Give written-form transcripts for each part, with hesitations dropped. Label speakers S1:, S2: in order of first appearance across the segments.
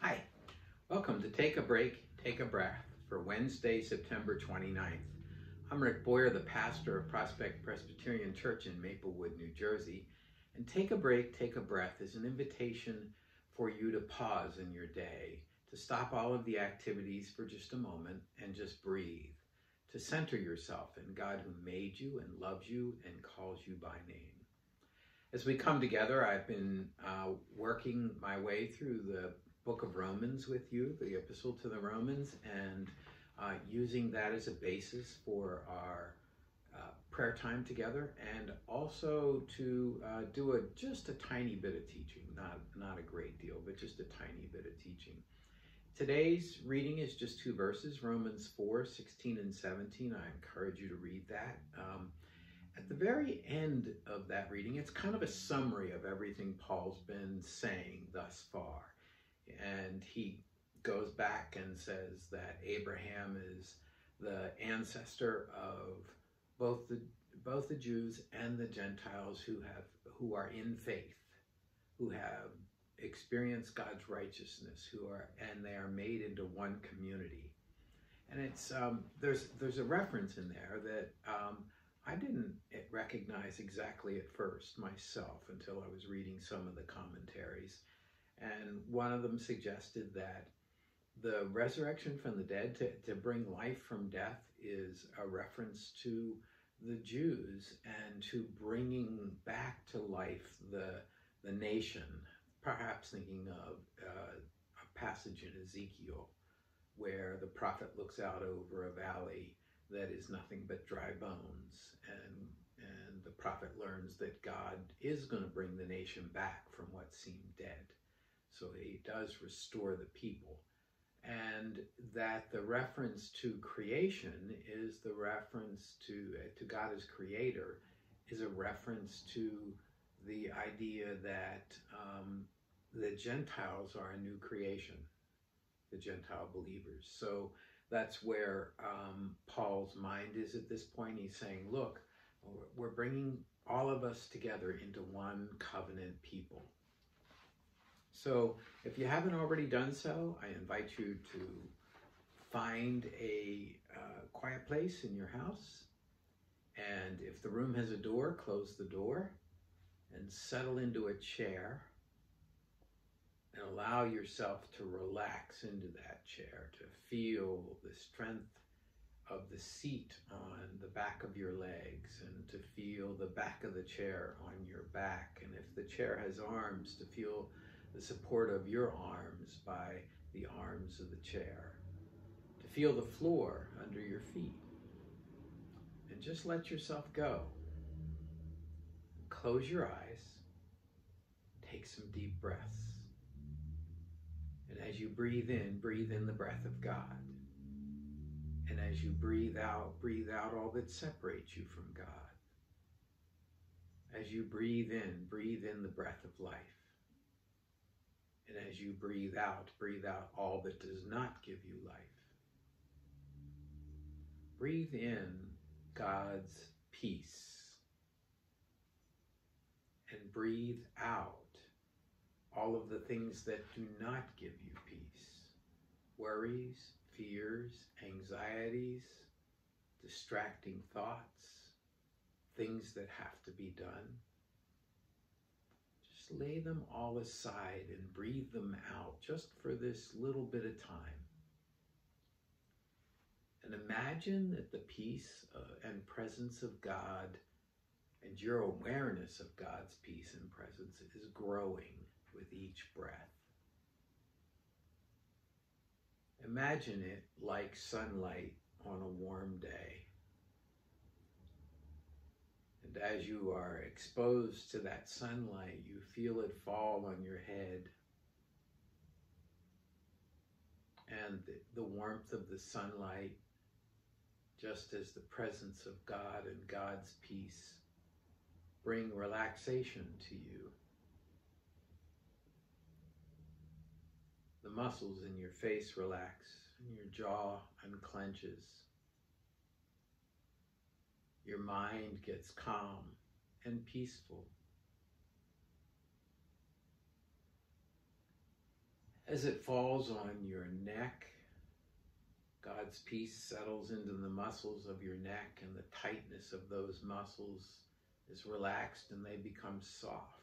S1: Hi, welcome to Take a Break, Take a Breath for Wednesday, September 29th. I'm Rick Boyer, the pastor of Prospect Presbyterian Church in Maplewood, New Jersey. And Take a Break, Take a Breath is an invitation for you to pause in your day, to stop all of the activities for just a moment and just breathe, to center yourself in God who made you and loves you and calls you by name. As we come together, I've been working my way through the book of Romans with you, the epistle to the Romans, and using that as a basis for our prayer time together, and also to do just a tiny bit of teaching, not a great deal, but just a tiny bit of teaching. Today's reading is just two verses, Romans 4:16 and 17. I encourage you to read that. At the very end of that reading, it's kind of a summary of everything Paul's been saying thus far. And he goes back and says that Abraham is the ancestor of both the Jews and the Gentiles who are in faith, who have experienced God's righteousness, and they are made into one community. And it's there's a reference in there that I didn't recognize exactly at first myself until I was reading some of the commentaries. And one of them suggested that the resurrection from the dead, to bring life from death, is a reference to the Jews and to bringing back to life the nation, perhaps thinking of a passage in Ezekiel where the prophet looks out over a valley that is nothing but dry bones, and the prophet learns that God is going to bring the nation back from what seemed dead. So he does restore the people. And that the reference to creation is the reference to God as creator, is a reference to the idea that the Gentiles are a new creation, the Gentile believers. So that's where Paul's mind is at this point. He's saying, look, we're bringing all of us together into one covenant people. So if you haven't already done so, I invite you to find a quiet place in your house. And if the room has a door, close the door and settle into a chair and allow yourself to relax into that chair, to feel the strength of the seat on the back of your legs, and to feel the back of the chair on your back. And if the chair has arms, to feel the support of your arms by the arms of the chair, to feel the floor under your feet, and just let yourself go. Close your eyes, take some deep breaths, and as you breathe in the breath of God, and as you breathe out all that separates you from God. As you breathe in the breath of life. And as you breathe out all that does not give you life. Breathe in God's peace. And breathe out all of the things that do not give you peace. Worries, fears, anxieties, distracting thoughts, things that have to be done. Just lay them all aside and breathe them out just for this little bit of time. And imagine that the peace and presence of God and your awareness of God's peace and presence is growing with each breath. Imagine it like sunlight on a warm day. And as you are exposed to that sunlight, you feel it fall on your head. And the warmth of the sunlight, just as the presence of God and God's peace, bring relaxation to you. The muscles in your face relax, and your jaw unclenches. Your mind gets calm and peaceful. As it falls on your neck, God's peace settles into the muscles of your neck, and the tightness of those muscles is relaxed and they become soft.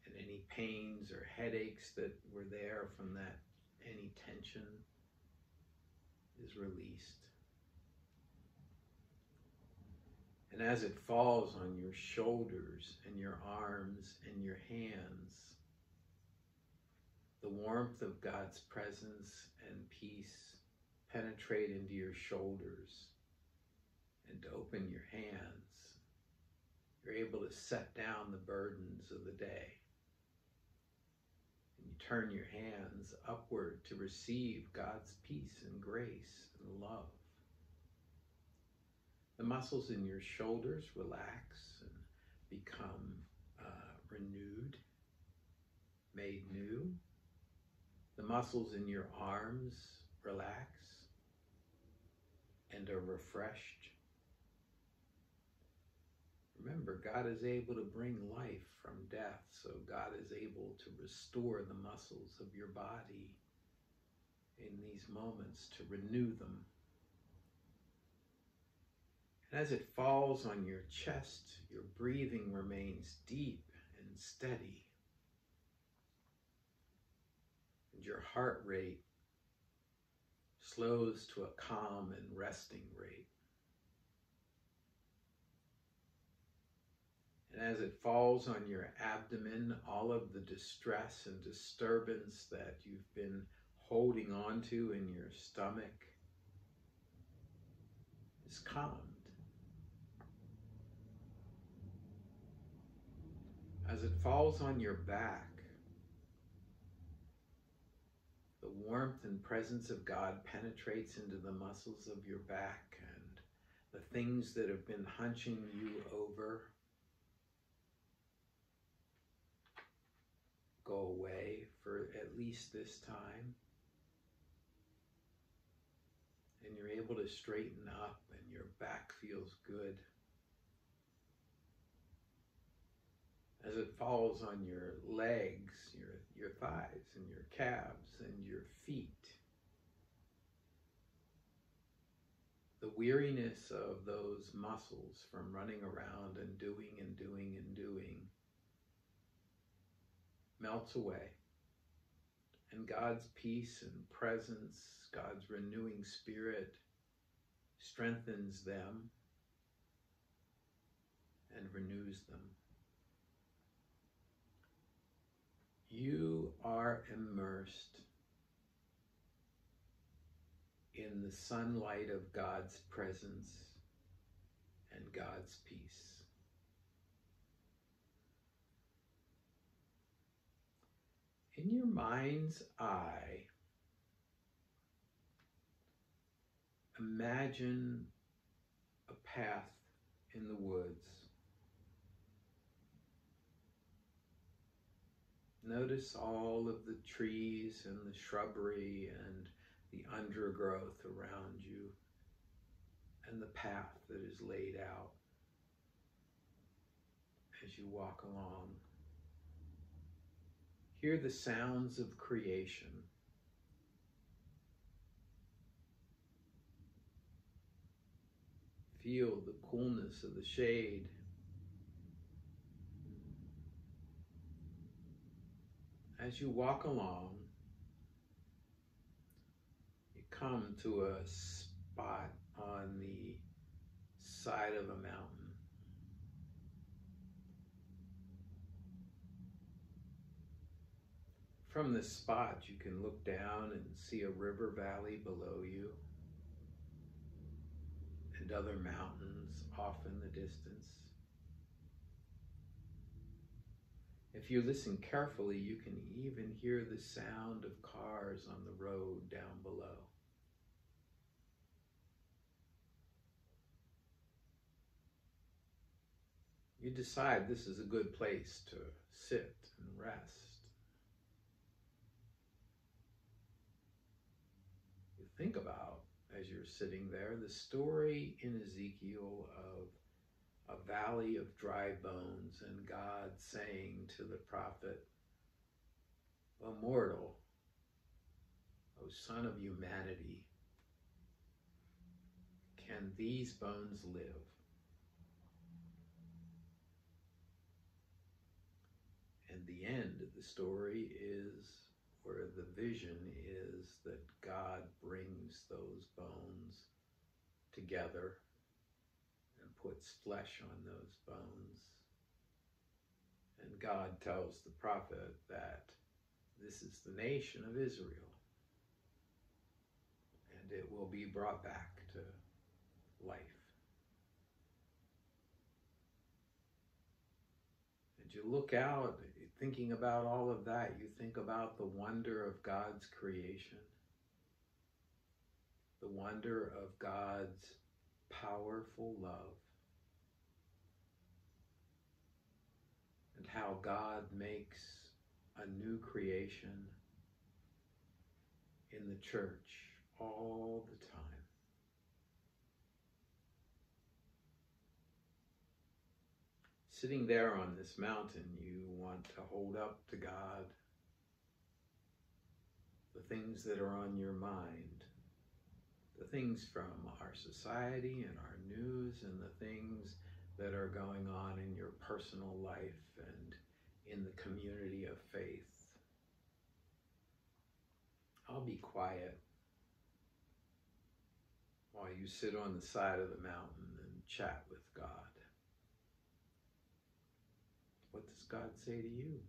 S1: And any pains or headaches that were there from that, any tension is released. And as it falls on your shoulders and your arms and your hands, the warmth of God's presence and peace penetrate into your shoulders and open your hands. You're able to set down the burdens of the day. And you turn your hands upward to receive God's peace and grace and love. The muscles in your shoulders relax and become renewed, made new. The muscles in your arms relax and are refreshed. Remember, God is able to bring life from death, so God is able to restore the muscles of your body in these moments to renew them. And as it falls on your chest, your breathing remains deep and steady. And your heart rate slows to a calm and resting rate. And as it falls on your abdomen, all of the distress and disturbance that you've been holding on to in your stomach is calmed. As it falls on your back, the warmth and presence of God penetrates into the muscles of your back, and the things that have been hunching you over go away for at least this time. And you're able to straighten up and your back feels good. As it falls on your legs, your thighs and your calves and your feet, the weariness of those muscles from running around and doing melts away. And God's peace and presence, God's renewing spirit strengthens them and renews them. You are immersed in the sunlight of God's presence and God's peace. In your mind's eye, imagine a path in the woods. Notice all of the trees and the shrubbery and the undergrowth around you and the path that is laid out as you walk along. Hear the sounds of creation. Feel the coolness of the shade. As you walk along, you come to a spot on the side of a mountain. From this spot, you can look down and see a river valley below you and other mountains off in the distance. If you listen carefully, you can even hear the sound of cars on the road down below. You decide this is a good place to sit and rest. You think about, as you're sitting there, the story in Ezekiel of a valley of dry bones and God saying to the prophet, O mortal, O son of humanity, can these bones live? And the end of the story is, or the vision is, that God brings those bones together and puts flesh on those bones. And God tells the prophet that this is the nation of Israel, and it will be brought back to life. And you look out, thinking about all of that, you think about the wonder of God's creation, the wonder of God's powerful love, and how God makes a new creation in the church all the time. Sitting there on this mountain, you want to hold up to God the things that are on your mind, the things from our society and our news, and the things that are going on in your personal life and in the community of faith. I'll be quiet while you sit on the side of the mountain and chat with God. What does God say to you?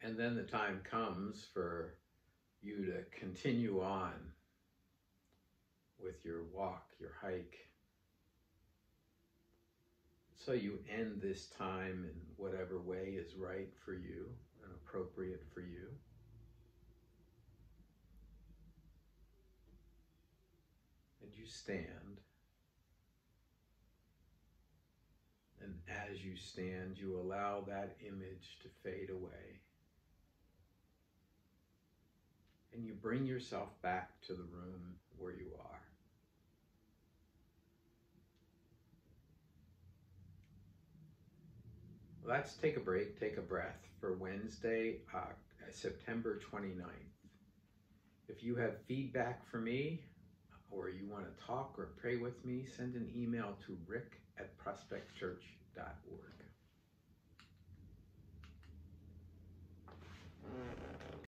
S1: And then the time comes for you to continue on with your walk, your hike. So you end this time in whatever way is right for you and appropriate for you. And you stand. And as you stand, you allow that image to fade away. And you bring yourself back to the room where you are. Let's take a break, take a breath for Wednesday, September 29th. If you have feedback for me, or you want to talk or pray with me, send an email to rick@prospectchurch.org.